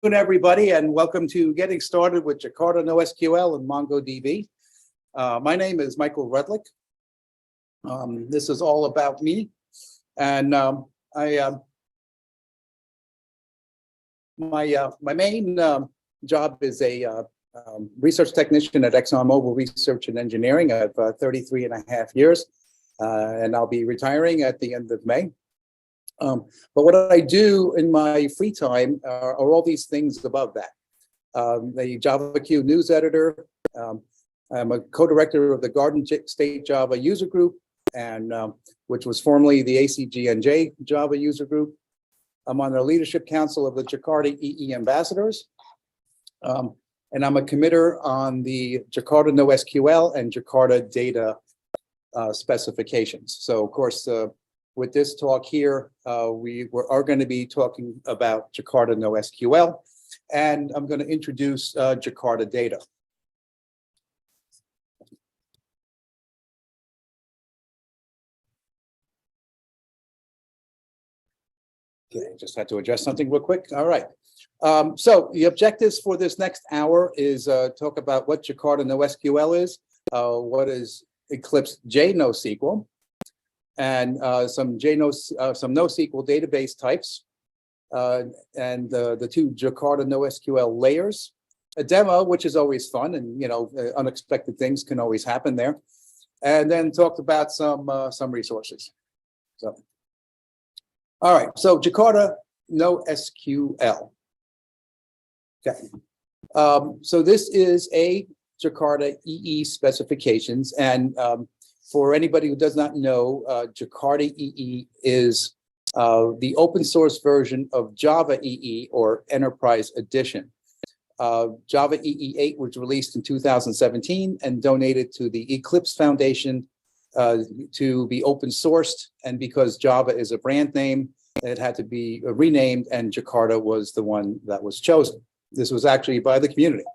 Everybody, and welcome to Getting Started with Jakarta NoSQL and MongoDB. My name is Michael Redlich. This is all about me, and my main job is a research technician at ExxonMobil Research and Engineering. I have 33 and a half years, and I'll be retiring at the end of May. But what I do in my free time are all these things above that. The JavaQ news editor. I'm a co-director of the Garden State Java user group, and which was formerly the ACGNJ Java user group. I'm on the leadership council of the Jakarta EE ambassadors. And I'm a committer on the Jakarta NoSQL and Jakarta data specifications. So of course, with this talk here, we are going to be talking about Jakarta NoSQL, and I'm going to introduce Jakarta data. Okay, just had to adjust something real quick. All right. So the objectives for this next hour is talk about what Jakarta NoSQL is, what is Eclipse JNoSQL, and some NoSQL database types, and the two Jakarta NoSQL layers, a demo, which is always fun, and unexpected things can always happen there, and then talked about some resources. So, all right, so Jakarta NoSQL. Okay, so this is a Jakarta EE specifications, and for anybody who does not know, Jakarta EE is the open source version of Java EE, or Enterprise Edition. Java EE 8 was released in 2017 and donated to the Eclipse Foundation to be open sourced. And because Java is a brand name, it had to be renamed, and Jakarta was the one that was chosen. This was actually by the community.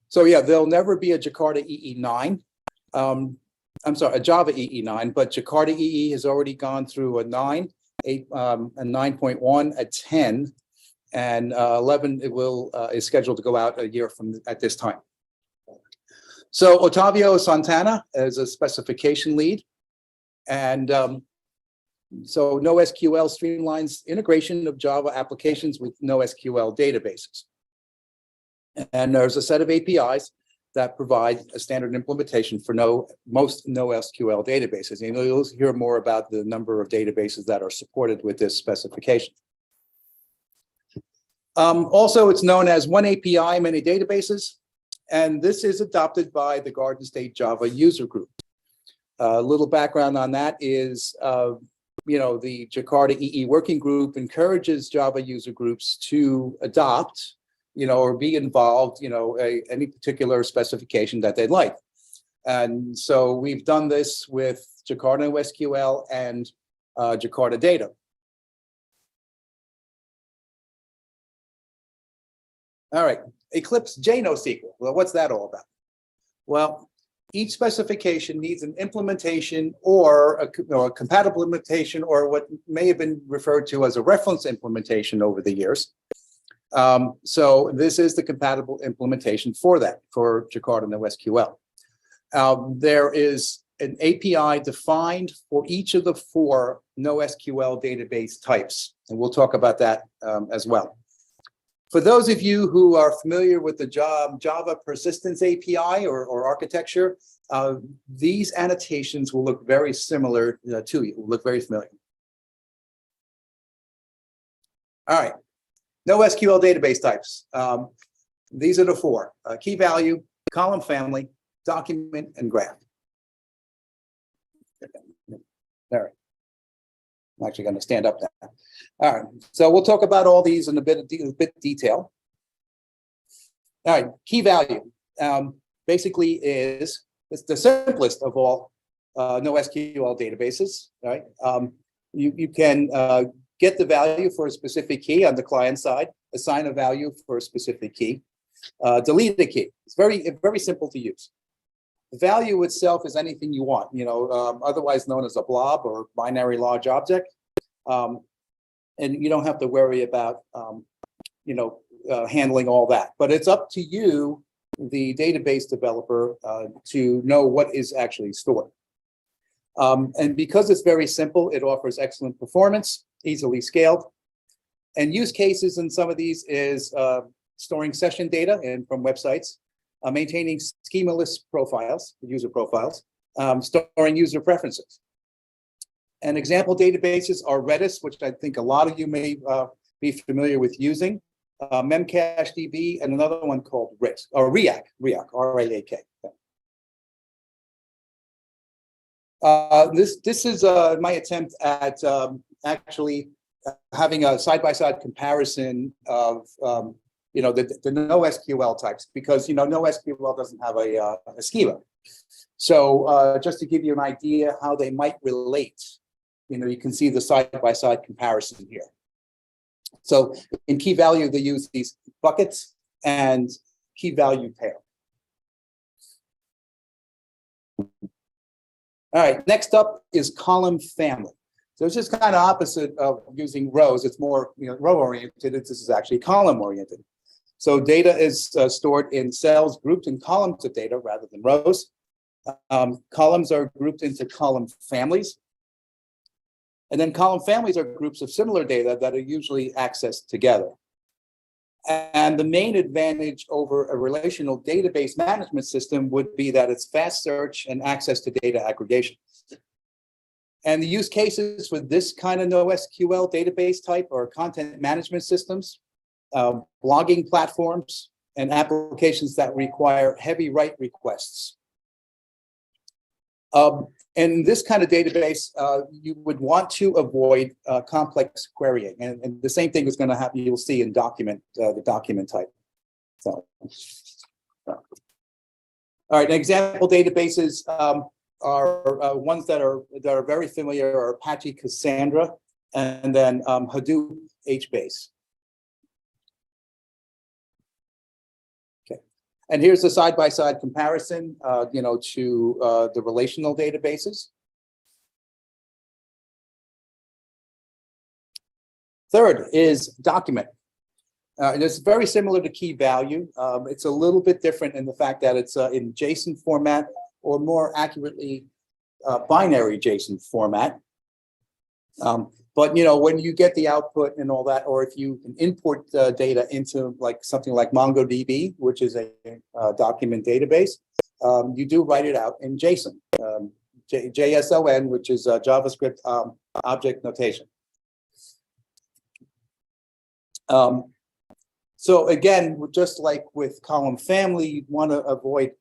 So yeah, there'll never be a Jakarta EE 9. I'm sorry, a Java EE 9, but Jakarta EE has already gone through a 9, a 9.1, a 10, and 11 is scheduled to go out a year from at this time. So Otavio Santana is a specification lead, and so NoSQL streamlines integration of Java applications with NoSQL databases. And there's a set of APIs that provide a standard implementation for most NoSQL databases. And you'll hear more about the number of databases that are supported with this specification. Also, it's known as one API, many databases, and this is adopted by the Garden State Java user group. A little background on that is, the Jakarta EE working group encourages Java user groups to adopt or be involved, any particular specification that they'd like. And so we've done this with Jakarta NoSQL and Jakarta data. All right, Eclipse JNoSQL. Well, what's that all about? Well, each specification needs an implementation or a compatible implementation, or what may have been referred to as a reference implementation over the years. So this is the compatible implementation for that, for Jakarta NoSQL. There is an API defined for each of the 4 NoSQL database types, and we'll talk about that as well. For those of you who are familiar with the Java Persistence API or architecture, these annotations will look very similar to you, will look very familiar. All right. NoSQL database types. These are the 4: key value, column family, document, and graph. All right. I'm actually going to stand up now. All right. So we'll talk about all these in a bit detail. All right. Key value basically it's the simplest of all NoSQL databases. Right. You can get the value for a specific key on the client side, assign a value for a specific key, delete a key. It's very simple to use. The value itself is anything you want, otherwise known as a blob or binary large object. and you don't have to worry about, handling all that. But it's up to you, the database developer, to know what is actually stored. And because it's very simple, it offers excellent performance, easily scaled. And use cases in some of these is storing session data from websites, maintaining schemaless profiles, user profiles, storing user preferences. And example databases are Redis, which I think a lot of you may be familiar with using, MemCacheDB, and another one called REAC, R-A-A-K. This is my attempt at actually having a side-by-side comparison of the NoSQL types, because NoSQL doesn't have a schema. So just to give you an idea how they might relate, you can see the side-by-side comparison here. So in key value, they use these buckets and key value pair. All right, next up is column family. So it's just kind of opposite of using rows. It's more row-oriented. This is actually column-oriented. So data is stored in cells grouped in columns of data rather than rows. Columns are grouped into column families. And then column families are groups of similar data that are usually accessed together. And the main advantage over a relational database management system would be that it's fast search and access to data aggregation. And the use cases for this kind of NoSQL database type are content management systems, blogging platforms, and applications that require heavy write requests. In this kind of database, you would want to avoid complex querying. And the same thing is going to happen, you'll see in the document type. So, all right, example databases are ones that are very familiar are Apache Cassandra, and then Hadoop HBase. Okay, and here's the side-by-side comparison, to the relational databases. Third is document. And it's very similar to key value. It's a little bit different in the fact that it's in JSON format, or more accurately, binary JSON format. But when you get the output and all that, or if you can import data into something like MongoDB, which is a document database, you do write it out in JSON, JSON, which is JavaScript object notation. So again, just like with column family, you want to avoid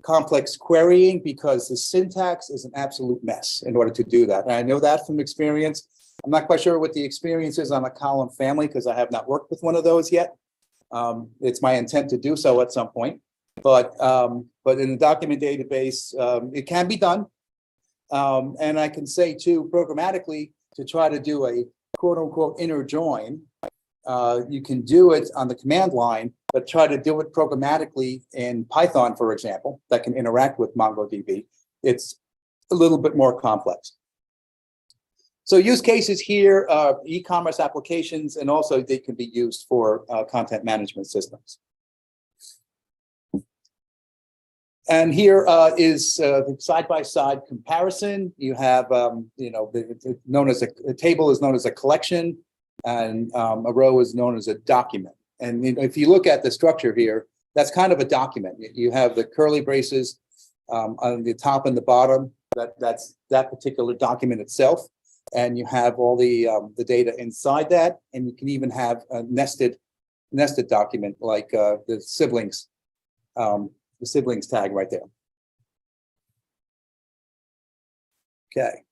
complex querying because the syntax is an absolute mess in order to do that. And I know that from experience. I'm not quite sure what the experience is on a column family because I have not worked with one of those yet. It's my intent to do so at some point. But in the document database, it can be done. And I can say too, programmatically, to try to do a quote unquote inner join, you can do it on the command line, but try to do it programmatically in Python, for example, that can interact with MongoDB. It's a little bit more complex. So use cases here are e-commerce applications, and also they can be used for content management systems. And here is the side-by-side comparison. You have, known as a table is known as a collection, and a row is known as a document. And if you look at the structure here, that's kind of a document. You have the curly braces on the top and the bottom. That's that particular document itself, and you have all the data inside that, and you can even have a nested document like the siblings tag right there. Okay.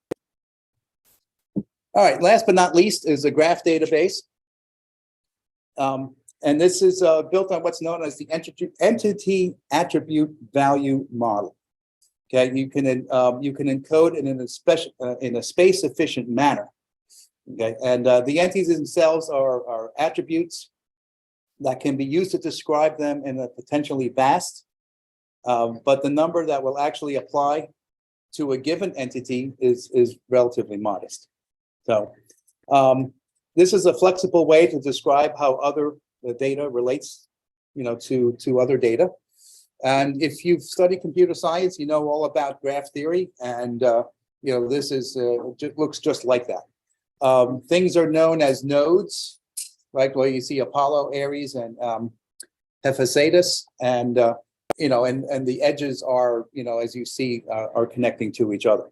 All right, last but not least is a graph database. And this is built on what's known as the entity attribute value model. Okay, you can encode it in a space efficient manner. Okay, and the entities themselves are attributes that can be used to describe them in a potentially vast, but the number that will actually apply to a given entity is relatively modest. So This is a flexible way to describe how other data relates, to other data. And if you've studied computer science, you know all about graph theory, and this is looks just like that. Things are known as nodes, like where you see Apollo, Aries, and Hephaestus, and and the edges are, as you see, are connecting to each other.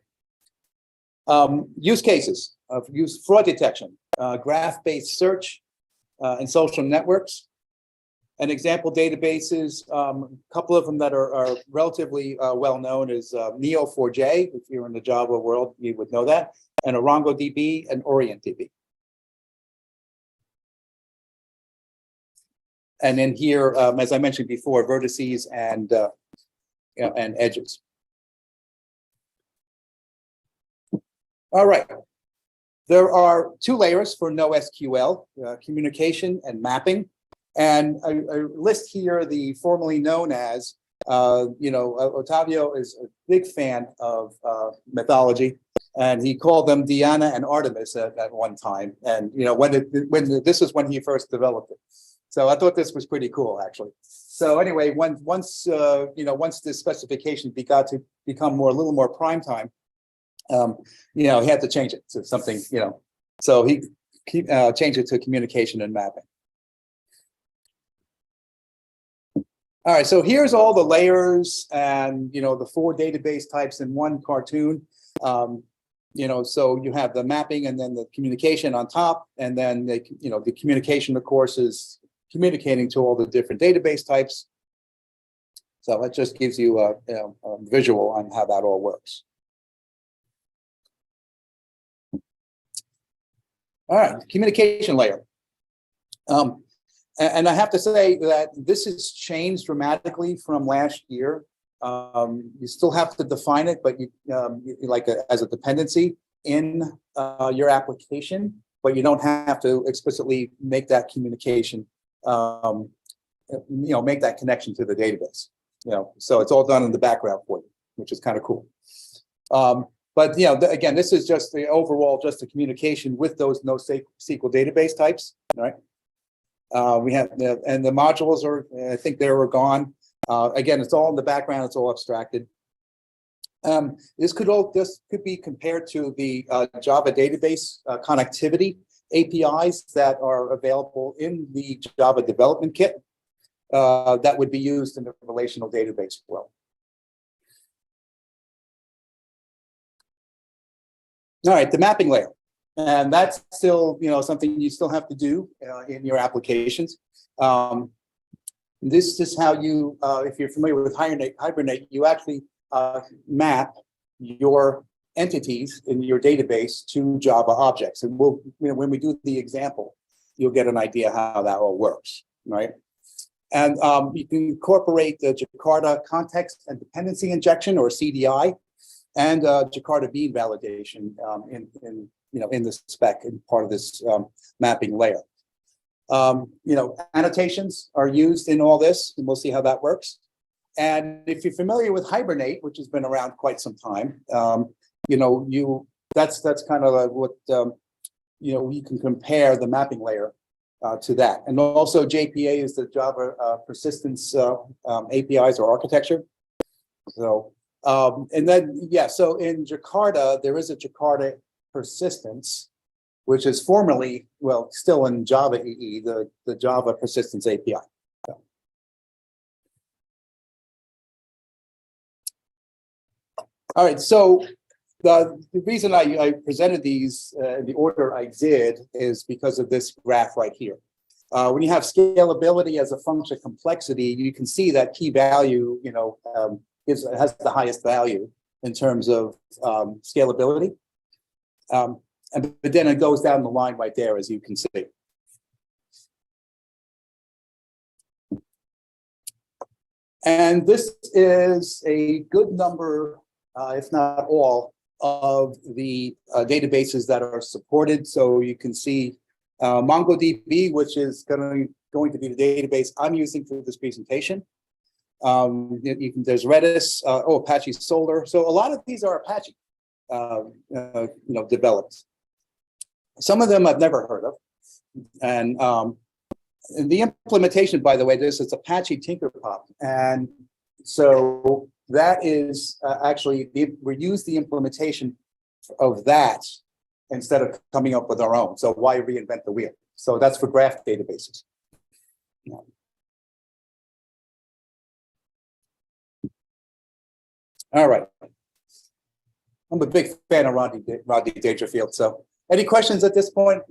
Use cases of fraud detection, graph-based search, and social networks. And example databases, a couple of them that are relatively well known is Neo4j. If you're in the Java world, you would know that, and MongoDB and OrientDB. And then here, as I mentioned before, vertices and edges. All right. There are two layers for NoSQL, communication and mapping. And I list here the formerly known as, Ottavio is a big fan of mythology, and he called them Diana and Artemis at one time. And, this is when he first developed it. So I thought this was pretty cool, actually. So anyway, once this specification got to become a little more prime time, he had to change it to something, so he changed it to communication and mapping. All right, so here's all the layers and, the 4 database types in one cartoon. So you have the mapping and then the communication on top, and then the communication, of course, is communicating to all the different database types. So that just gives you a visual on how that all works. All right, communication layer. And I have to say that this has changed dramatically from last year. You still have to define it, but as a dependency in your application, but you don't have to explicitly make that communication, make that connection to the database. So it's all done in the background for you, which is kind of cool. But again, this is just the overall, just the communication with those NoSQL database types, right? We have and the modules are, I think they were gone. Again, it's all in the background. It's all abstracted. This could be compared to the Java database connectivity APIs that are available in the Java development kit that would be used in the relational database world. All right, the mapping layer. And that's still, something you still have to do in your applications. This is how you, if you're familiar with Hibernate, you actually map your entities in your database to Java objects. And we'll, when we do the example, you'll get an idea how that all works, right? And you can incorporate the Jakarta context and dependency injection, or CDI, and Jakarta bean validation in the spec and part of this mapping layer. Annotations are used in all this, and we'll see how that works. And if you're familiar with Hibernate, which has been around quite some time, that's kind of what you can compare the mapping layer to that. And also JPA is the Java persistence APIs or architecture. So and then so in Jakarta there is a Jakarta persistence, which is formerly, still in Java EE, the Java persistence API. So. All right, so the reason I presented these in the order I did is because of this graph right here. When you have scalability as a function of complexity, you can see that key value, has the highest value in terms of scalability. But then it goes down the line right there, as you can see. And this is a good number, if not all, of the databases that are supported. So you can see MongoDB, which is going to be the database I'm using for this presentation. There's Redis, Apache Solr. So a lot of these are Apache, developed. Some of them I've never heard of. And the implementation, by the way, this is Apache Tinkerpop. And so that is actually, we use the implementation of that instead of coming up with our own. So why reinvent the wheel? So that's for graph databases. All right. I'm a big fan of Rodney Dangerfield. So any questions at this point?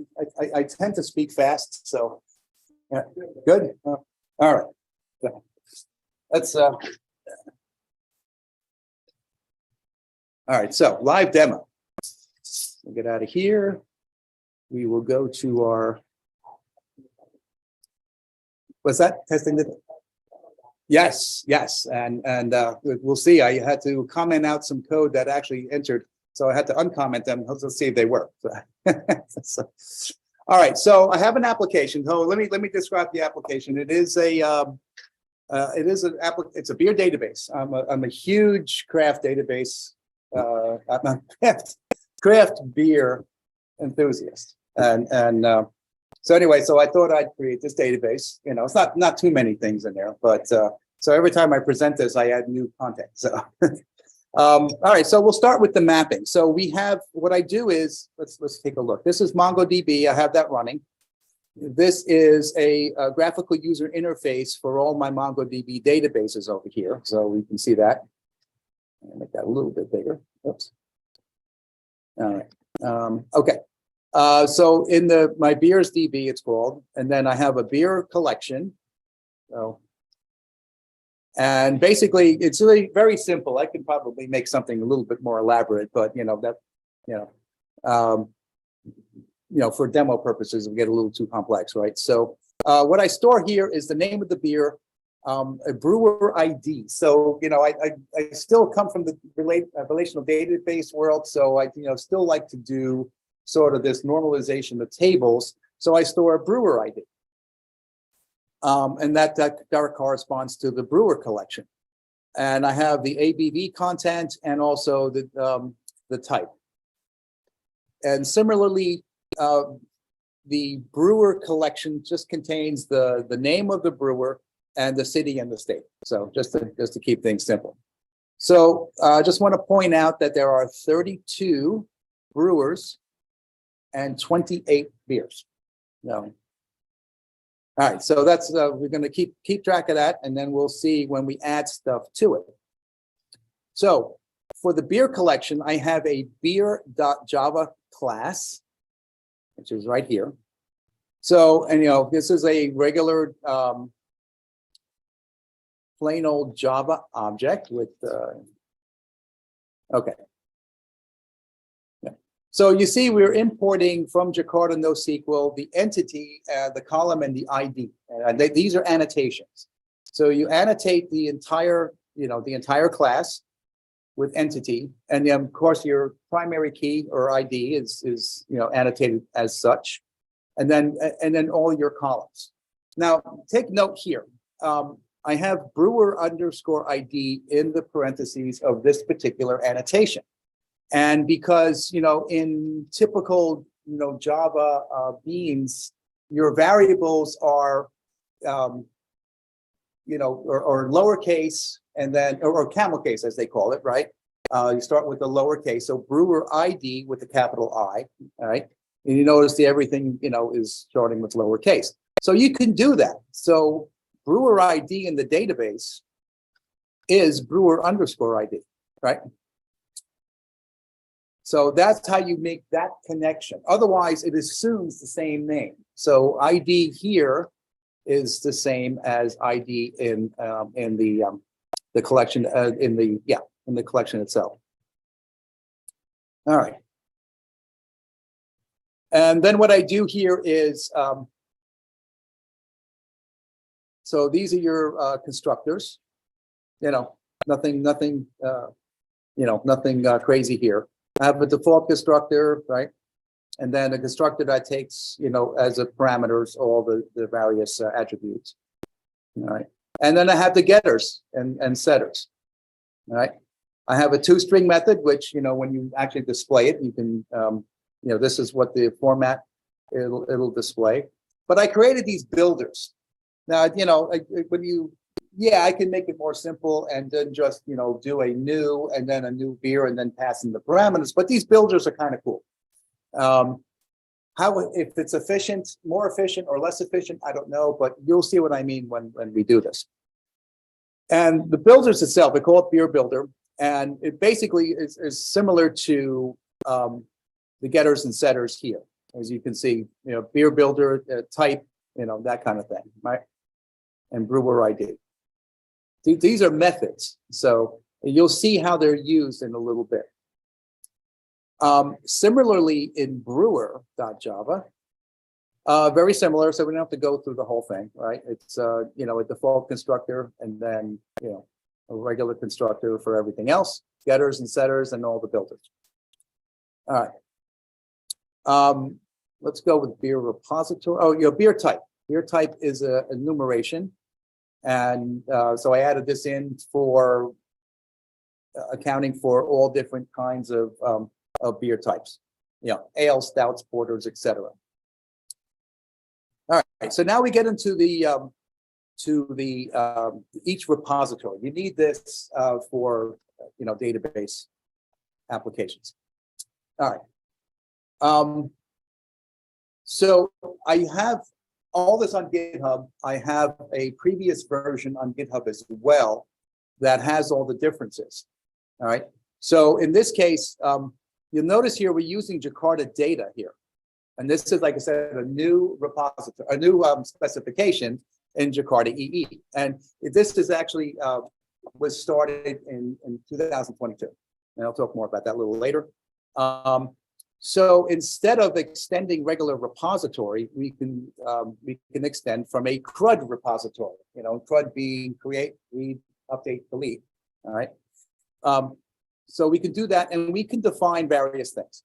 I tend to speak fast, so yeah, good. All right. Let's all right, so live demo. We'll get out of here. We will go to our, what's that? Testing the, yes, and we'll see. I had to comment out some code that actually entered, so I had to uncomment them. Let's see if they work. So, all right, so I have an application. So let me describe the application. It is a it's a beer database. I'm a huge craft database. I'm a craft beer enthusiast, and so anyway, so I thought I'd create this database. You know, it's not too many things in there, but so every time I present this, I add new content. So all right, so we'll start with the mapping. So we have, what I do is, let's take a look. This is MongoDB. I have that running. This is a graphical user interface for all my MongoDB databases over here. So we can see that. I'll make that a little bit bigger. Oops. All right. Okay. So in my beers DB, it's called, and then I have a beer collection. So, and basically, it's really very simple. I can probably make something a little bit more elaborate, but for demo purposes, we get a little too complex, right? So what I store here is the name of the beer, a brewer ID. So, I still come from the relational database world. So I, still like to do sort of this normalization of tables. So I store a brewer ID. And that corresponds to the brewer collection. And I have the ABV content and also the type. And similarly, the brewer collection just contains the name of the brewer and the city and the state. So just to keep things simple. So I just want to point out that there are 32 brewers and 28 beers. No. All right, so that's we're going to keep track of that, and then we'll see when we add stuff to it. So for the beer collection, I have a beer.java class, which is right here. So, and this is a regular plain old Java object with okay. So you see, we're importing from Jakarta NoSQL the entity, the column, and the ID. These are annotations. So you annotate the entire, the entire class with entity, and then of course your primary key or ID is annotated as such, and then all your columns. Now take note here. I have brewer underscore ID in the parentheses of this particular annotation. And because, in typical, Java beans, your variables are, or lowercase and then, or camel case, as they call it, right? You start with the lowercase. So brewer ID with the capital I, all right? And you notice everything, is starting with lowercase. So you can do that. So brewer ID in the database is brewer underscore ID, right? So that's how you make that connection. Otherwise, it assumes the same name. So ID here is the same as ID in the collection in the collection itself. All right. And then what I do here is so these are your constructors. Nothing crazy here. I have a default constructor, right? And then a constructor that takes, as a parameters, all the various attributes. All right. And then I have the getters and setters. All right. I have a toString method, which, when you actually display it, you can, this is what the format it'll display. But I created these builders. Now, I can make it more simple and then just, do a new and then a new beer and then pass in the parameters. But these builders are kind of cool. If it's efficient, more efficient or less efficient, I don't know, but you'll see what I mean when we do this. And the builders itself, we call it Beer Builder, and it basically is similar to the getters and setters here. As you can see, Beer Builder type, that kind of thing, right? And brewer ID. These are methods, so you'll see how they're used in a little bit. Similarly, in brewer.java, very similar, so we don't have to go through the whole thing, right? It's a default constructor and then a regular constructor for everything else, getters and setters and all the builders. All right. Let's go with beer repository. Oh, beer type. Beer type is a enumeration, and so I added this in for accounting for all different kinds of beer types, ale, stouts, porters, etc. All right, so now we get into each repository. You need this for database applications. All right. So I have all this on GitHub. I have a previous version on GitHub as well that has all the differences. All right. So in this case, you'll notice here we're using Jakarta data here. And this is, like I said, a new repository, a new specification in Jakarta EE. And this is actually was started in 2022. And I'll talk more about that a little later. So instead of extending regular repository, we can extend from a CRUD repository. CRUD being create, read, update, delete. All right. So we can do that, and we can define various things.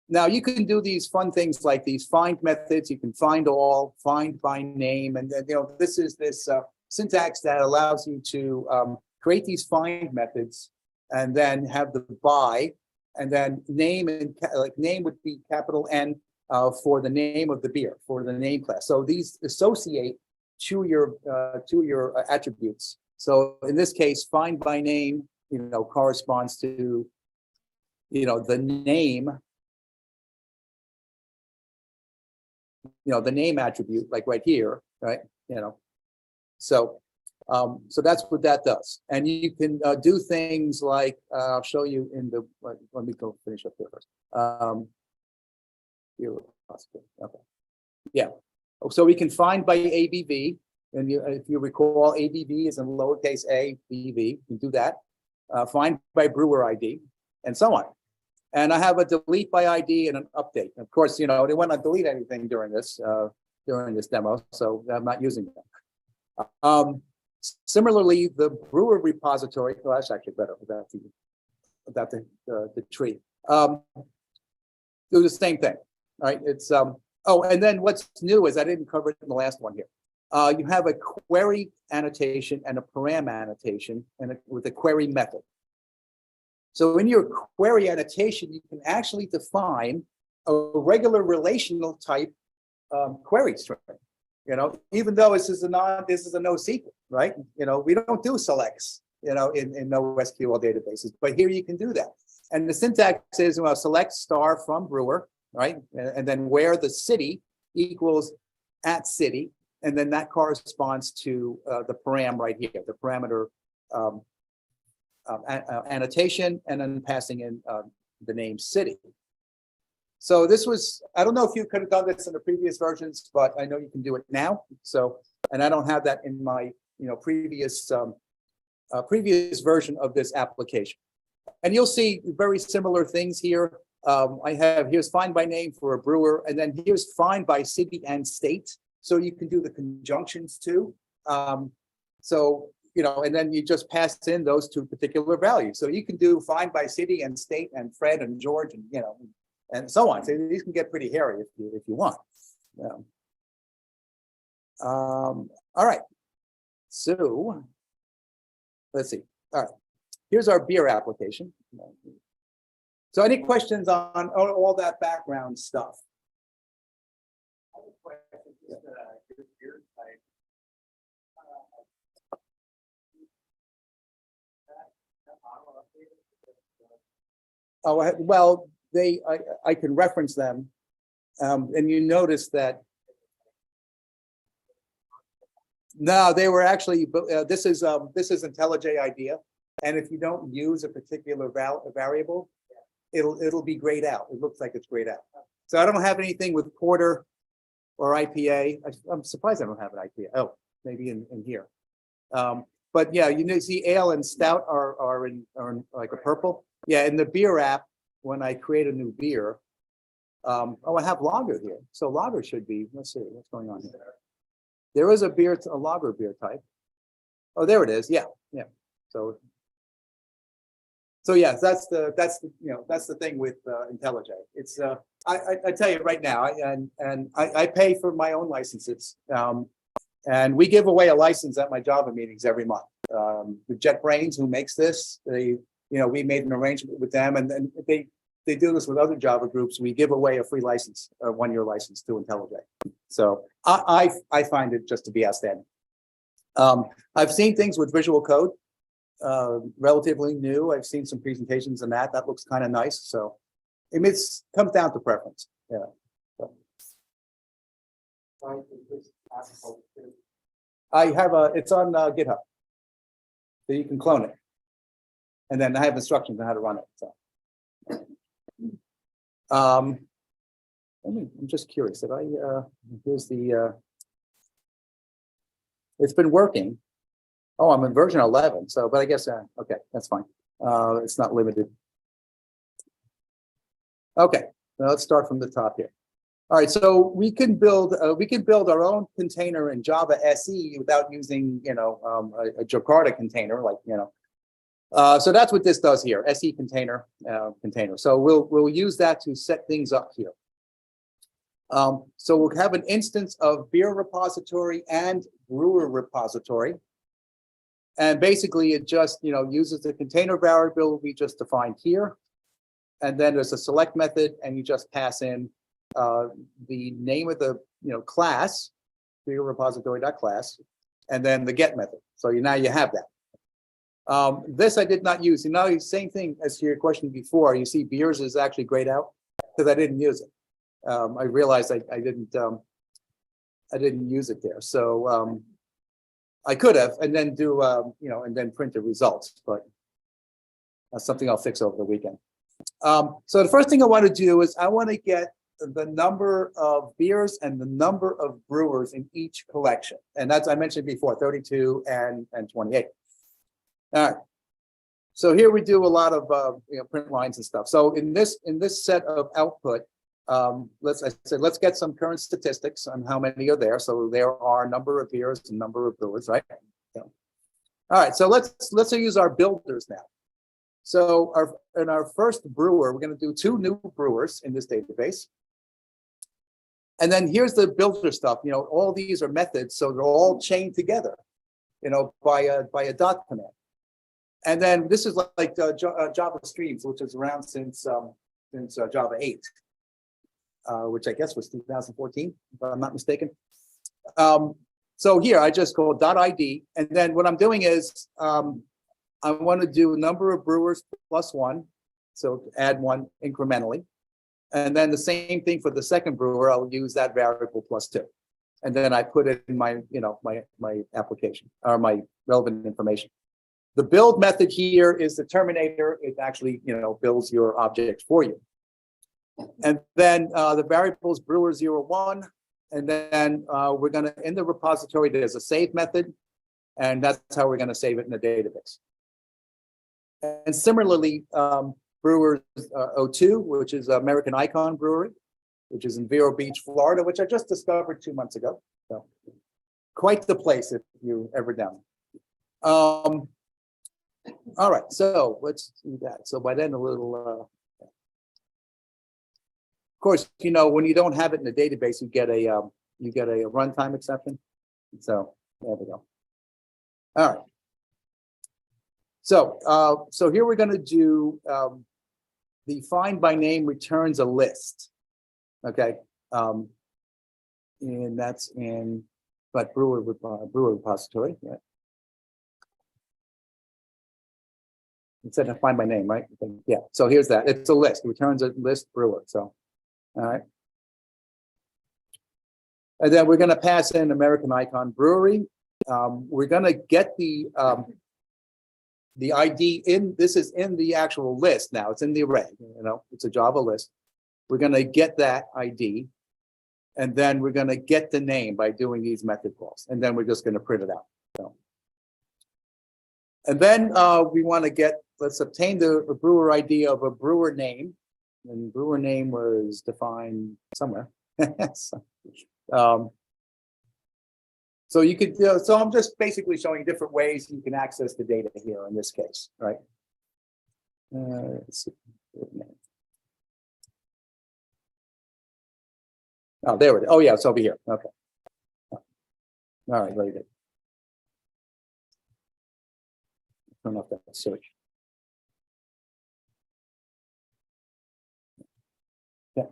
Now you can do these fun things like these find methods. You can find all, find by name, and then this is this syntax that allows you to create these find methods, and then have the by, and then name, and name would be capital N for the name of the beer, for the name class. So these associate to your attributes. So in this case, find by name, corresponds to the name. The name attribute, like right here, right? So that's what that does. And you can do things like, I'll show you in the, let me go finish up here first. Okay. Yeah. So we can find by ABV, and if you recall, ABV is in lowercase a, BV, you can do that. Find by brewer ID, and so on. And I have a delete by ID and an update. Of course, they want to delete anything during this demo, so I'm not using that. Similarly, the brewer repository, well, that's actually better without the tree. Do the same thing, right? It's oh, and then what's new is I didn't cover it in the last one here. You have a query annotation and a param annotation, and with a query method. So in your query annotation, you can actually define a regular relational type query string. Even though this is a NoSQL, right? We don't do selects, in NoSQL databases, but here you can do that. And the syntax is, select star from brewer, right? And then where the city equals at city, and then that corresponds to the param right here, the parameter annotation, and then passing in the name city. So this was, I don't know if you could have done this in the previous versions, but I know you can do it now. So, and I don't have that in my previous version of this application. And you'll see very similar things here. Here's find by name for a brewer, and then here's find by city and state. So you can do the conjunctions too. And then you just pass in those two particular values. So you can do find by city and state and Fred and George and and so on. So these can get pretty hairy if you want. All right. So let's see. All right. Here's our beer application. So any questions on all that background stuff? Oh, well, I can reference them. And you notice that, no, they were actually, this is IntelliJ IDEA. And if you don't use a particular variable, it'll be grayed out. It looks like it's grayed out. So I don't have anything with Porter or IPA. I'm surprised I don't have an IPA. Oh, maybe in here. But yeah, you see ale and stout are in like a purple. Yeah, in the beer app, when I create a new beer, I have lager here. So lager should be, let's see, what's going on here. There is a lager beer type. Oh, there it is. Yeah, yeah. So yes, that's the thing with IntelliJ. It's I tell you right now, I pay for my own licenses, and we give away a license at my Java meetings every month. With JetBrains, who makes this, we made an arrangement with them, and then they do this with other Java groups. We give away a free license, a 1-year license to IntelliJ. So I find it just to be outstanding. I've seen things with Visual Code. Relatively new. I've seen some presentations on that. That looks kind of nice. So it comes down to preference. Yeah. So. I have it's on GitHub. So you can clone it. And then I have instructions on how to run it. So I'm just curious. Here's the it's been working. Oh, I'm in version 11. So, but I guess, okay, that's fine. It's not limited. Okay, now let's start from the top here. All right, so we can build our own container in Java SE without using, a Jakarta container, like, so that's what this does here, SE container. So we'll use that to set things up here. So we'll have an instance of beer repository and brewer repository. And basically, it just uses the container variable we just defined here, and then there's a select method, and you just pass in the name of the class, beer repository.class, and then the get method. So now you have that. This I did not use. Same thing as to your question before. You see, beers is actually grayed out because I didn't use it. I realized I didn't use it there. So. I could have, and then do, and then print the results, but that's something I'll fix over the weekend. So the first thing I want to do is I want to get the number of beers and the number of brewers in each collection. And that's, I mentioned before, 32 and 28. All right. So here we do a lot of, print lines and stuff. So in this set of output, let's get some current statistics on how many are there. So there are a number of beers and number of brewers, right? Yeah. All right, so let's use our builders now. So in our first brewer, we're going to do 2 new brewers in this database. And then here's the builder stuff. All these are methods, so they're all chained together, by a dot command. And then this is like Java Streams, which is around since Java 8. Which I guess was 2014, if I'm not mistaken. So here I just go .id, and then what I'm doing is I want to do number of brewers plus 1, so add 1 incrementally, and then the same thing for the second brewer. I'll use that variable plus 2, and then I put it in my my application or my relevant information. The build method here is the terminator. It actually builds your object for you. And then the variables brewer 01, and then we're going to, in the repository, there's a save method, and that's how we're going to save it in the database. And similarly, brewers 02, which is American Icon Brewery, which is in Vero Beach, Florida, which I just discovered 2 months ago. So quite the place if you ever down. All right, so let's do that. So by then a little. Of course, when you don't have it in the database, you get a runtime exception. So there we go. All right. So here we're going to do the find by name returns a list. Okay. And that's in brewer repository. Right? instead of find by name, right? Yeah. So here's that. It's a list. It returns a list brewer. So, all right. And then we're going to pass in American Icon Brewery. We're going to get the ID in. This is in the actual list now. It's in the array. You know, it's a Java list. We're going to get that ID, and then we're going to get the name by doing these method calls, and then we're just going to print it out. So, and then we want to get. Let's obtain the brewer ID of a brewer name, and brewer name was defined somewhere. So you could, so I'm just basically showing different ways you can access the data here in this case, right? Let's see. Oh, there it is. Oh, yeah, it's over here. Okay. All right, very good. Turn off that search. Yeah.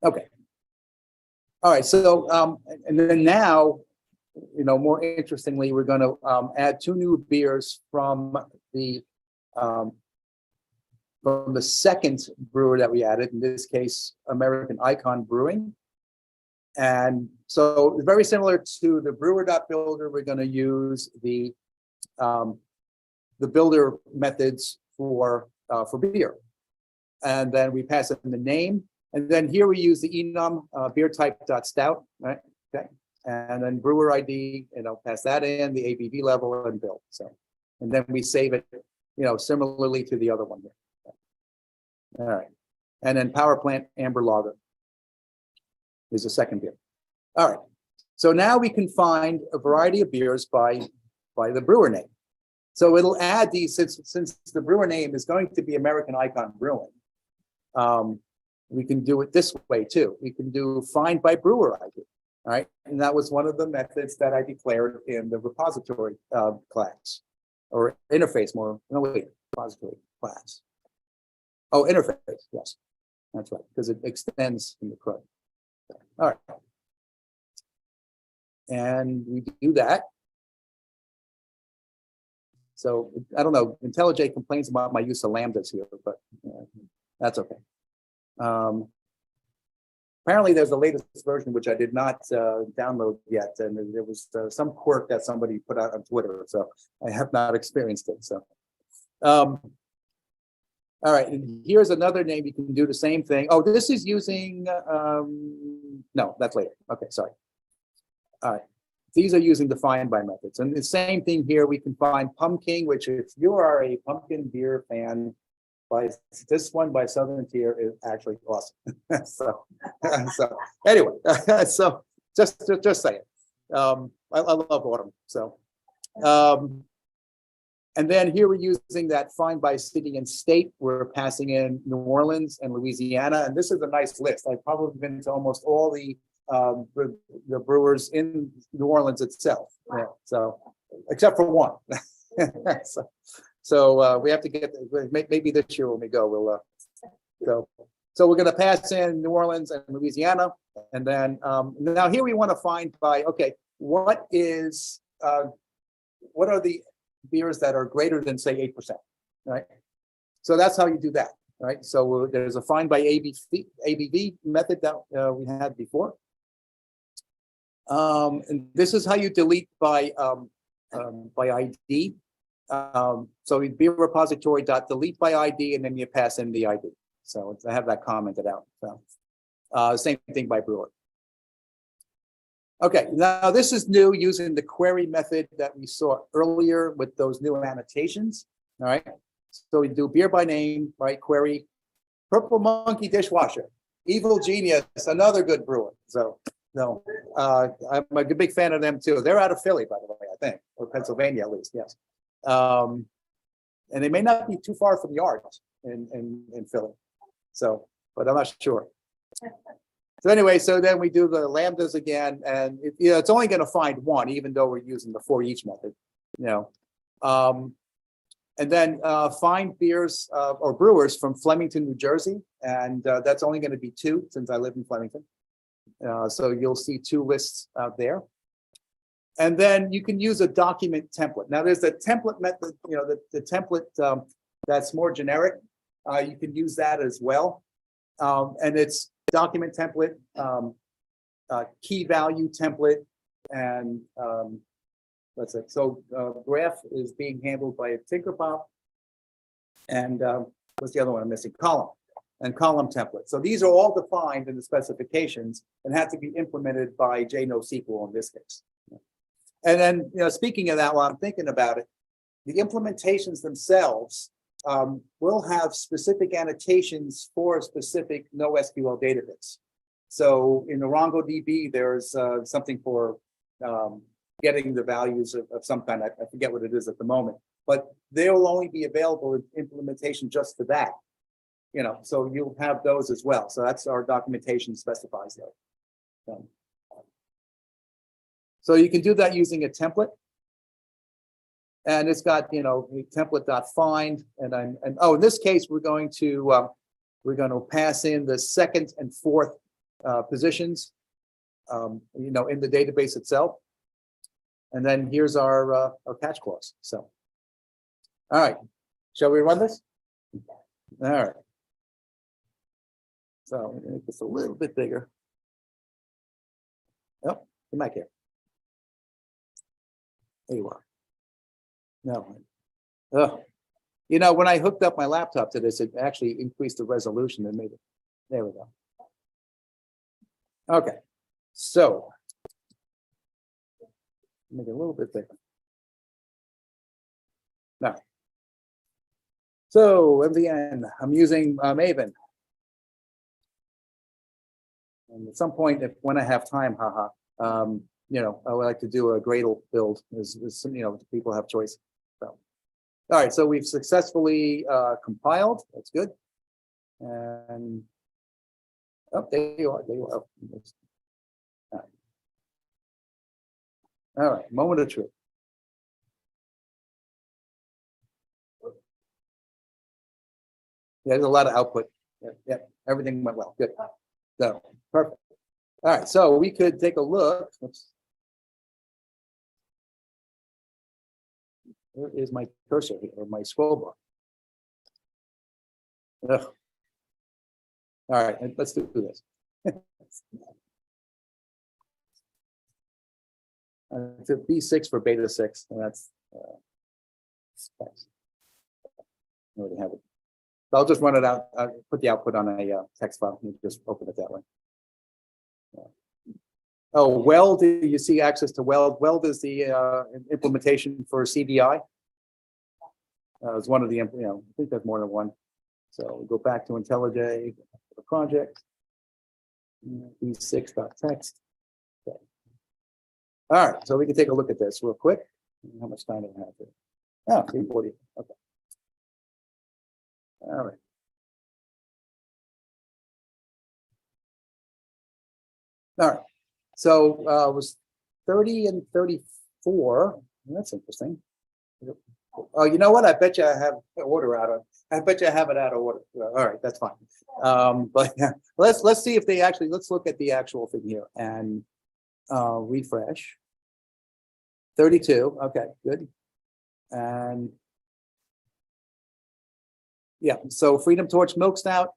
Okay. All right. So, and then now, you know, more interestingly, we're going to add 2 new beers from the second brewer that we added, in this case, American Icon Brewing. And so very similar to the brewer.builder, we're going to use the builder methods for beer. And then we pass in the name. And then here we use the enum beer type.stout, right? Okay. And then brewer ID, you know, pass that in, the ABV level, and build. So, and then we save it, you know, similarly to the other one here. All right. And then power plant amber lager is the second beer. All right. So now we can find a variety of beers by the brewer name. So it'll add these, since the brewer name is going to be American Icon Brewing. We can do it this way too. We can do find by brewer ID. All right. And that was one of the methods that I declared in the repository class, or interface more, no wait, repository class. Oh, interface, yes, that's right, because it extends in the CRUD. All right. And we do that. So I don't know, IntelliJ complains about my use of lambdas here, but that's okay. Apparently there's the latest version, which I did not download yet. And there was some quirk that somebody put out on Twitter. So I have not experienced it. So, all right, and here's another name. You can do the same thing. Oh, this is using, no, that's later. Okay, sorry. All right, these are using the find by methods. And the same thing here, we can find pumpkin, which if you are a pumpkin beer fan, this one by Southern Tier is actually awesome. so anyway, so just saying. I love autumn. So, and then here we're using that find by city and state. We're passing in New Orleans and Louisiana, and this is a nice list. I've probably been to almost all the brewers in New Orleans itself. Yeah, so except for one. So we have to get, maybe this year when we go, we'll go. So we're going to pass in New Orleans and Louisiana. And then now here we want to find by, okay, what are the beers that are greater than, say, 8%, right? So that's how you do that, right? So there's a find by ABV method that we had before. And this is how you delete by ID. So it'd be repository.delete by ID, and then you pass in the ID. So I have that commented out. So same thing by brewer. Okay, now this is new, using the query method that we saw earlier with those new annotations. All right. So we do beer by name, right? Query, Purple Monkey Dishwasher, Evil Genius, another good brewer. So no, I'm a big fan of them too. They're out of Philly, by the way, I think, or Pennsylvania at least. Yes. And they may not be too far from Yard in Philly. So, but I'm not sure. So anyway, so then we do the lambdas again, and it's only going to find one, even though we're using the for each method, you know. And then find beers or brewers from Flemington, New Jersey, and that's only going to be 2 since I live in Flemington. So you'll see 2 lists out there. And then you can use a document template. Now there's a template method, the template that's more generic. You can use that as well. And it's document template, key value template, and that's it. So graph is being handled by a Tinkerpop. And what's the other one I'm missing? Column and column template. So these are all defined in the specifications and have to be implemented by NoSQL in this case. And then, speaking of that, while I'm thinking about it, the implementations themselves will have specific annotations for a specific NoSQL database. So in the MongoDB, there's something for getting the values of some kind. I forget what it is at the moment, but they'll only be available in implementation just for that. So you'll have those as well. So that's our documentation specifies that. So you can do that using a template. And it's got, template.find. And in this case, we're going to pass in the second and fourth positions, in the database itself. And then here's our catch clause. So, all right, shall we run this? All right. So I'm gonna make this a little bit bigger. Oh, come back here. There you are. No. Oh. When I hooked up my laptop to this, it actually increased the resolution and made it. There we go. Okay. So make it a little bit bigger. Now. So MVN, I'm using Maven. And at some point, when I have time, I would like to do a Gradle build. People have choice. So, all right, so we've successfully compiled. That's good. And there you are. There you are. All right, moment of truth. Yeah, there's a lot of output. Yeah, everything went well. Good. So perfect. All right, so we could take a look. Oops. Where is my cursor here, or my scroll bar? Ugh. All right, let's do this. It's a B6 for beta 6, and that's specs. I already have it. So I'll just run it out. I'll put the output on a text file and just open it that way. Oh, Weld, you see access to Weld. Weld is the implementation for CDI. It's one of the, I think there's more than one. So we go back to IntelliJ, the project, B6.text. Okay. All right, so we can take a look at this real quick. How much time do I have here? Oh, 3:40. Okay. All right. All right. So it was 30 and 34. That's interesting. Oh, you know what? I bet you I have the order out of. I bet you I have it out of order. All right, that's fine. But yeah, let's see if they actually. Let's look at the actual thing here and refresh. 32. Okay, good. And yeah, so Freedom Torch Milk Stout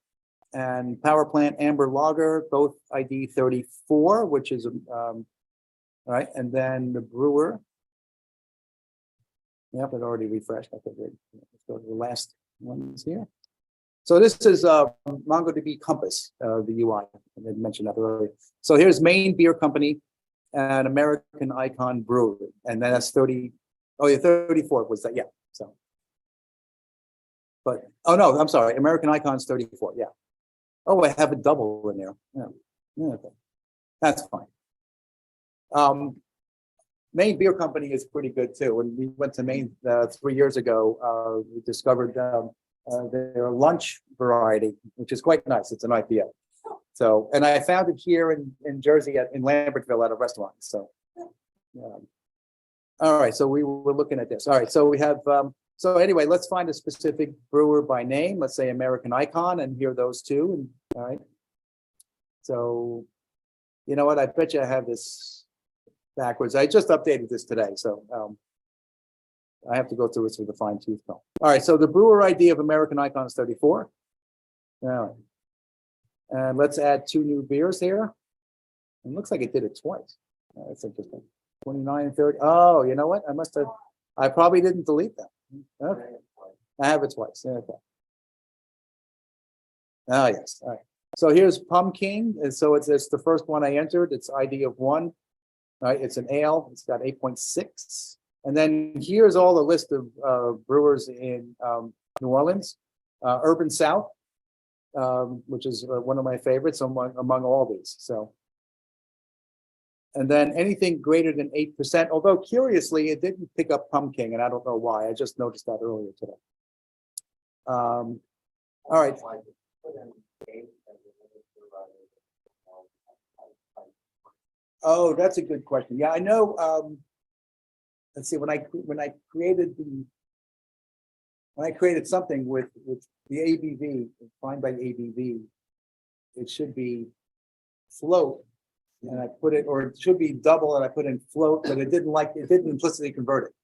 and Power Plant Amber Lager, both ID 34, which is all right, and then the brewer. Yep, it already refreshed. Okay, good. Let's go to the last ones here. So this is MongoDB Compass, the UI. I didn't mention that earlier. So here's Maine Beer Company and American Icon Brewery, and then that's 30. Oh, yeah, 34 was that? Yeah. So, but oh no, I'm sorry. American Icon's 34. Yeah. Oh, I have a double in there. Yeah. Okay, that's fine. Maine Beer Company is pretty good too. When we went to Maine 3 years ago, we discovered their lunch variety, which is quite nice. It's an IPA. So, and I found it here in Jersey in Lambertville at a restaurant. So, all right. So we were looking at this. All right. So we have. So anyway, let's find a specific brewer by name. Let's say American Icon, and here are those two. And all right. So, you know what? I bet you I have this. backwards. I just updated this today, so I have to go through this with a fine tooth comb. All right, so the brewer ID of American Icon is 34. Now, and let's add 2 new beers here. It looks like it did it twice. That's interesting. 29 and 30. Oh, you know what? I probably didn't delete them. Okay. I have it twice. Okay. Oh, yes. All right. So here's Pumpkin. And so it's the first one I entered. It's ID of 1. All right. It's an ale. It's got 8.6. And then here's all the list of brewers in New Orleans. Urban South, which is one of my favorites among all these. So, and then anything greater than 8%, although curiously, it didn't pick up Pumpkin, and I don't know why. I just noticed that earlier today. All right. Oh, that's a good question. Yeah, I know. Let's see. When I created something with the ABV, defined by ABV, it should be float, and I put it, or it should be double, and I put in float, but it didn't implicitly convert it.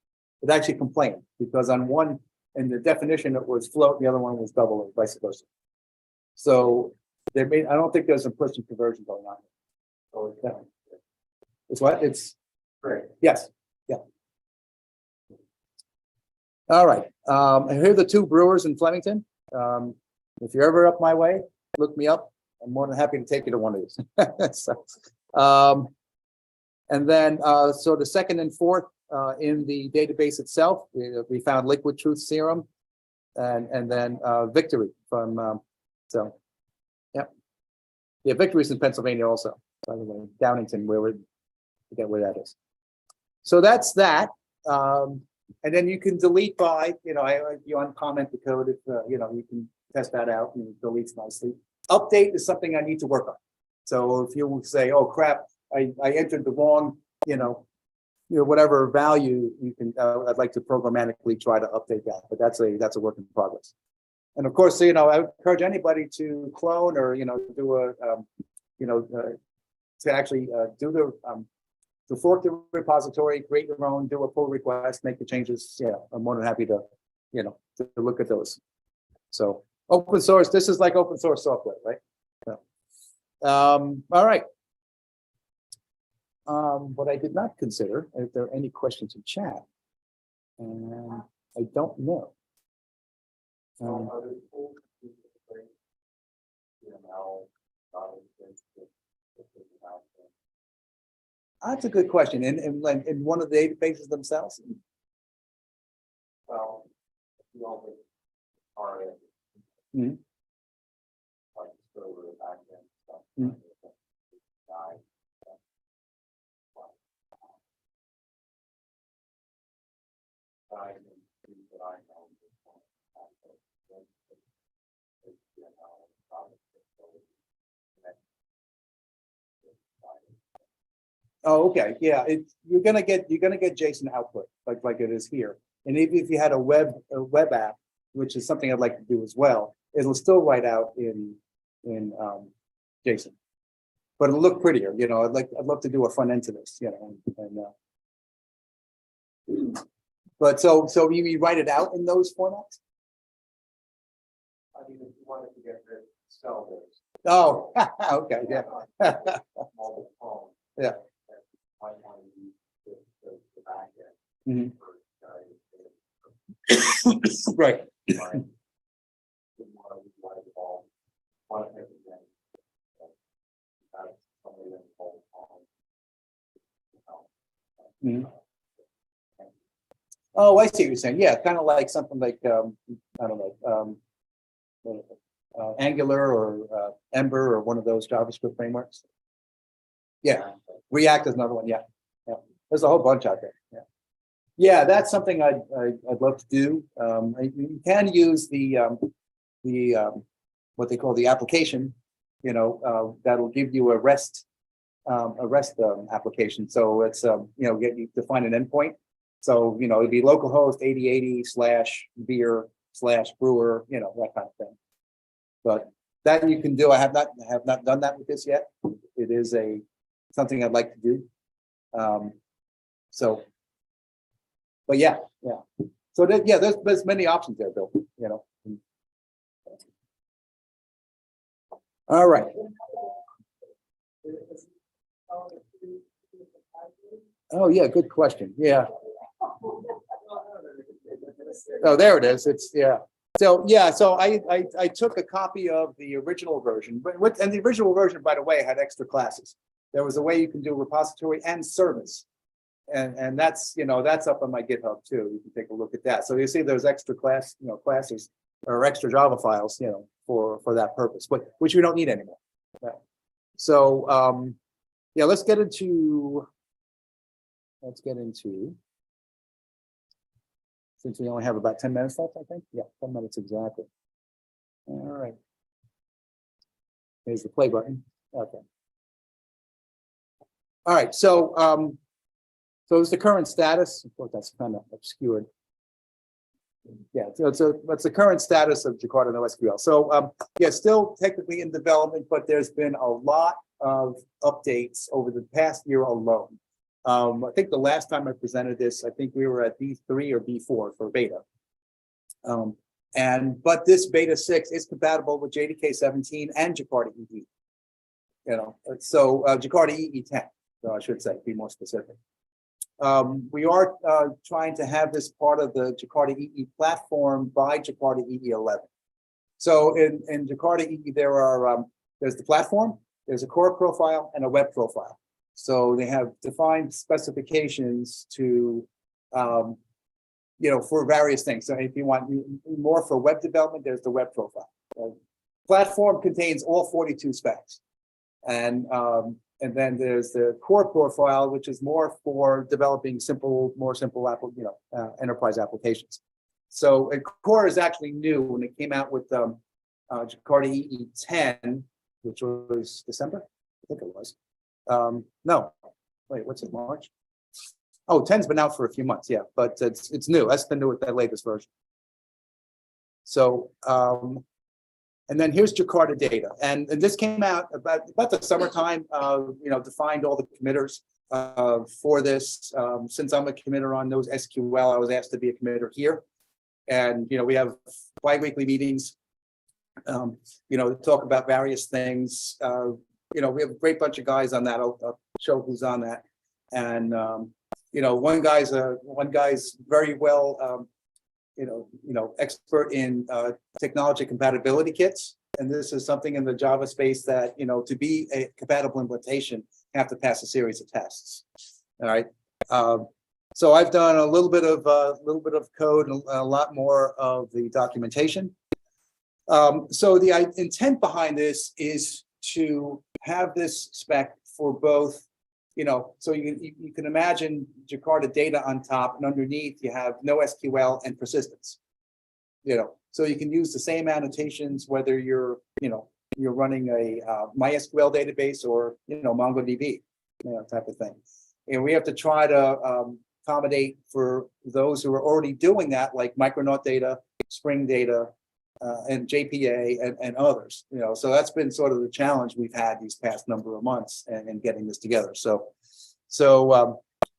It actually complained because on one, in the definition, it was float, and the other one was double, or vice versa. So I don't think there's implicit conversion going on. So it's what? It's great. Yes. Yeah. All right. And here are the 2 brewers in Flemington. If you're ever up my way, look me up. I'm more than happy to take you to one of these. So, and then, so the 2nd and 4th in the database itself, we found Liquid Truth Serum, and then Victory from. So, yeah, Victory's in Pennsylvania also. By the way, Downington, forget where that is. So that's that. And then you can delete by, you uncomment the code if, you can test that out and it deletes nicely. Update is something I need to work on. So if you say, oh crap, I entered the wrong, whatever value, you can, I'd like to programmatically try to update that, but that's a work in progress. And of course, I would encourage anybody to clone or, do a, to actually do the, to fork the repository, create your own, do a pull request, make the changes. Yeah, I'm more than happy to, to look at those. So open source, this is like open source software, right? So, all right. What I did not consider, if there are any questions in chat, and I don't know. That's a good question. In one of the databases themselves? Well, you always are in. Oh, okay. Yeah, you're gonna get JSON output like it is here. And even if you had a web app, which is something I'd like to do as well, it'll still write out in JSON, but it'll look prettier. I'd love to do a front end to this. But so you write it out in those formats. I mean, if you wanted to get rid of cell those. Oh, okay, yeah. Mobile phone. Yeah. Mm-hmm. Right. Mm-hmm. Oh, I see what you're saying. Yeah, kind of like something like I don't know, Angular or Ember or one of those JavaScript frameworks. Yeah, React is another one. Yeah, yeah. There's a whole bunch out there. Yeah, yeah. That's something I'd love to do. You can use the what they call the application. That'll give you a REST application. So it's you define an endpoint. So it'd be localhost 8080/beer/brewer, that kind of thing. But that you can do. I have not done that with this yet. It is something I'd like to do. So, but yeah. So yeah, there's many options there, Bill. All right. Oh yeah, good question. Yeah. Oh, there it is. It's yeah. So yeah, so I took a copy of the original version, and the original version, by the way, had extra classes. There was a way you can do repository and service, and that's that's up on my GitHub too. You can take a look at that. So you see those extra classes or extra Java files for that purpose, but which we don't need anymore. So yeah, let's get into since we only have about 10 minutes left, I think. Yeah, 10 minutes exactly. All right. Here's the play button. Okay. All right. So so it's the current status. Of course, that's kind of obscured. Yeah. So what's the current status of Jakarta NoSQL? So yeah, still technically in development, but there's been a lot of updates over the past year alone. I think the last time I presented this, I think we were at B3 or B4 for beta. But this beta 6 is compatible with JDK 17 and Jakarta EE. So Jakarta EE 10, so I should say, be more specific. We are trying to have this part of the Jakarta EE platform by Jakarta EE 11. So in Jakarta EE, there's the platform, there's a core profile, and a web profile. So they have defined specifications to, for various things. So if you want more for web development, there's the web profile. Platform contains all 42 specs, and then there's the core profile, which is more for developing more simple enterprise applications. So core is actually new when it came out with Jakarta EE 10, which was December, I think it was. No, wait, what's it, March? Oh, 10's been out for a few months, yeah, but it's new. That's the new with that latest version. So, and then here's Jakarta data, and this came out about the summertime. Defined all the committers for this. Since I'm a committer on NoSQL, I was asked to be a committer here, and we have bi-weekly meetings. To talk about various things. We have a great bunch of guys on that. I'll show who's on that. And one guy's very well, expert in technology compatibility kits. And this is something in the Java space that to be a compatible implementation, you have to pass a series of tests. All right. So I've done a little bit of code and a lot more of the documentation. So the intent behind this is to have this spec for both, so you can imagine Jakarta data on top, and underneath you have NoSQL and persistence. So you can use the same annotations whether you're running a MySQL database or MongoDB, type of thing. And we have to try to accommodate for those who are already doing that, like Micronaut data, Spring data, and JPA and others, so that's been sort of the challenge we've had these past number of months and getting this together.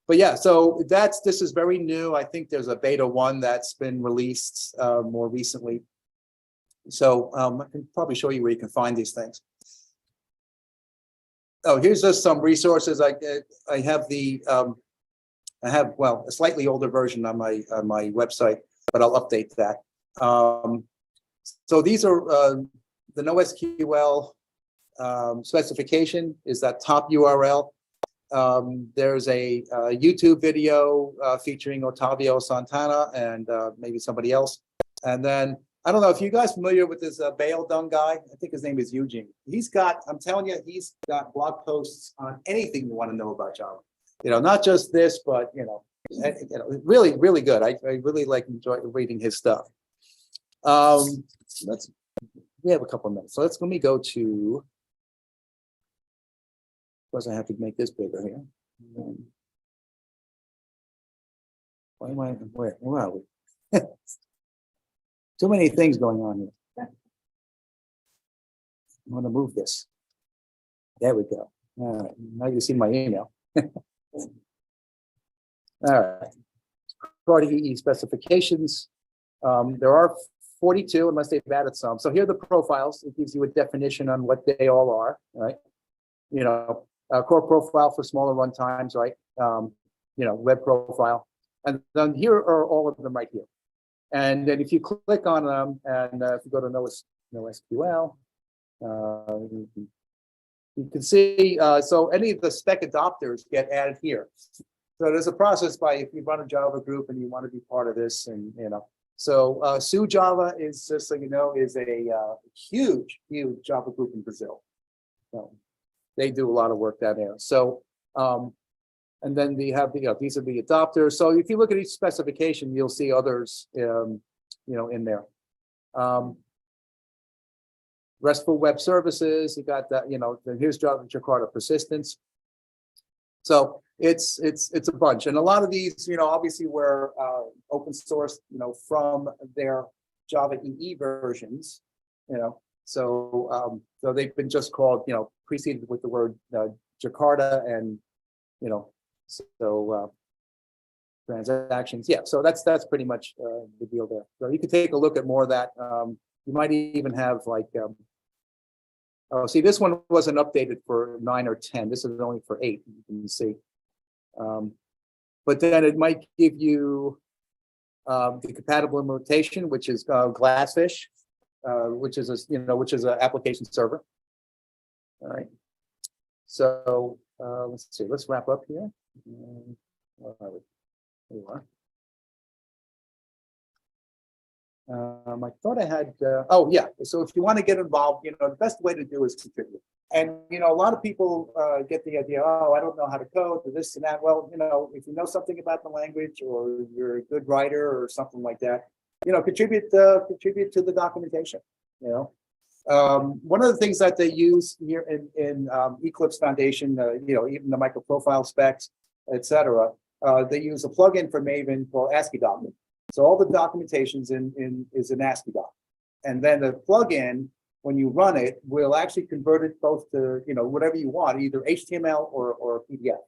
But yeah, so this is very new. I think there's a beta 1 that's been released more recently. So I can probably show you where you can find these things. Oh, here's just some resources. I have a slightly older version on my website, but I'll update that. So these are the NoSQL specification is that top URL. There's a YouTube video featuring Otavio Santana and maybe somebody else. And then I don't know if you guys are familiar with this Bale Dung guy. I think his name is Eugene. I'm telling you, he's got blog posts on anything you want to know about Java. Not just this, but really, really good. I really enjoy reading his stuff. We have a couple of minutes, so let me go to. Of course, I have to make this bigger here. Where are we? Too many things going on here. I'm going to move this. There we go. All right, now you see my email. All right. Jakarta EE specifications. There are 42, unless they've added some. So here are the profiles. It gives you a definition on what they all are, right? You know, a core profile for smaller runtimes, right? You know, web profile. And then here are all of them right here. And then if you click on them, and if you go to NoSQL, you can see, so any of the spec adopters get added here. So there's a process by, if you run a Java group and you want to be part of this, and you know, so Sue Java is, just so you know, is a huge Java group in Brazil. So they do a lot of work down there. So and then we have the, these are the adopters. So if you look at each specification, you'll see others, you know, in there. RESTful web services, you got that, you know, here's Jakarta persistence. So it's a bunch, and a lot of these, you know, obviously were open source, you know, from their Java EE versions, you know. So so they've been just called, you know, preceded with the word Jakarta, and you know, so transactions. Yeah, so that's pretty much the deal there. So you can take a look at more of that. You might even have like, oh, see, this one wasn't updated for 9 or 10. This is only for 8. You can see, but then it might give you the compatible implementation, which is Glassfish, which is an application server. All right. So let's see. Let's wrap up here. Where are we? Here we are. I thought I had, oh yeah, so if you want to get involved, you know, the best way to do is contribute. And, you know, a lot of people get the idea, oh, I don't know how to code, or this and that. Well, you know, if you know something about the language, or you're a good writer or something like that, you know, contribute to the documentation, you know. One of the things that they use here in Eclipse Foundation, you know, even the microprofile specs, etc., they use a plugin for Maven called ASCII document. So all the documentation's is in ASCII doc, and then the plugin, when you run it, will actually convert it both to, you know, whatever you want, either HTML or PDF.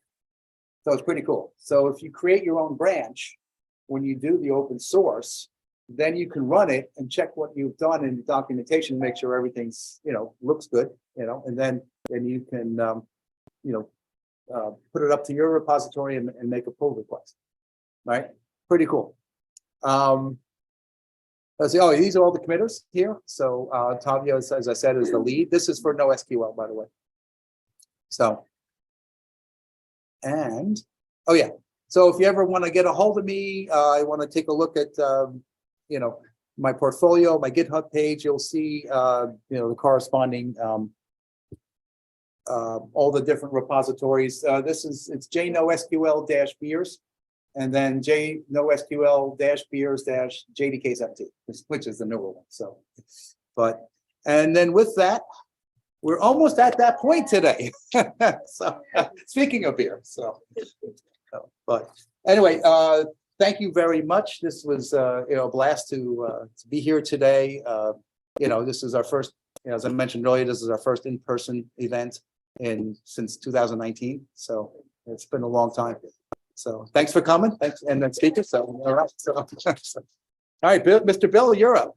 So it's pretty cool. So if you create your own branch, when you do the open source, then you can run it and check what you've done in the documentation, make sure everything's, you know, looks good, you know, and then you can, you know, put it up to your repository and make a pull request, right? Pretty cool. Let's see. Oh, these are all the committers here. So Tavia, as I said, is the lead. This is for NoSQL, by the way. So, and oh yeah. So if you ever want to get a hold of me, I want to take a look at you know, my portfolio, my GitHub page. You'll see you know, the corresponding all the different repositories. It's jnosql-beers. And then jnosql-beers-jdk17, which is the newer one. So, but, and then with that, we're almost at that point today. So, speaking of beer, so, but anyway, thank you very much. This was, you know, a blast to be here today. You know, this is our first, you know, as I mentioned earlier, this is our first in-person event since 2019. So it's been a long time. So thanks for coming. Thanks, and then speaker. So all right. So all right, Bill, Mr. Bill, you're up.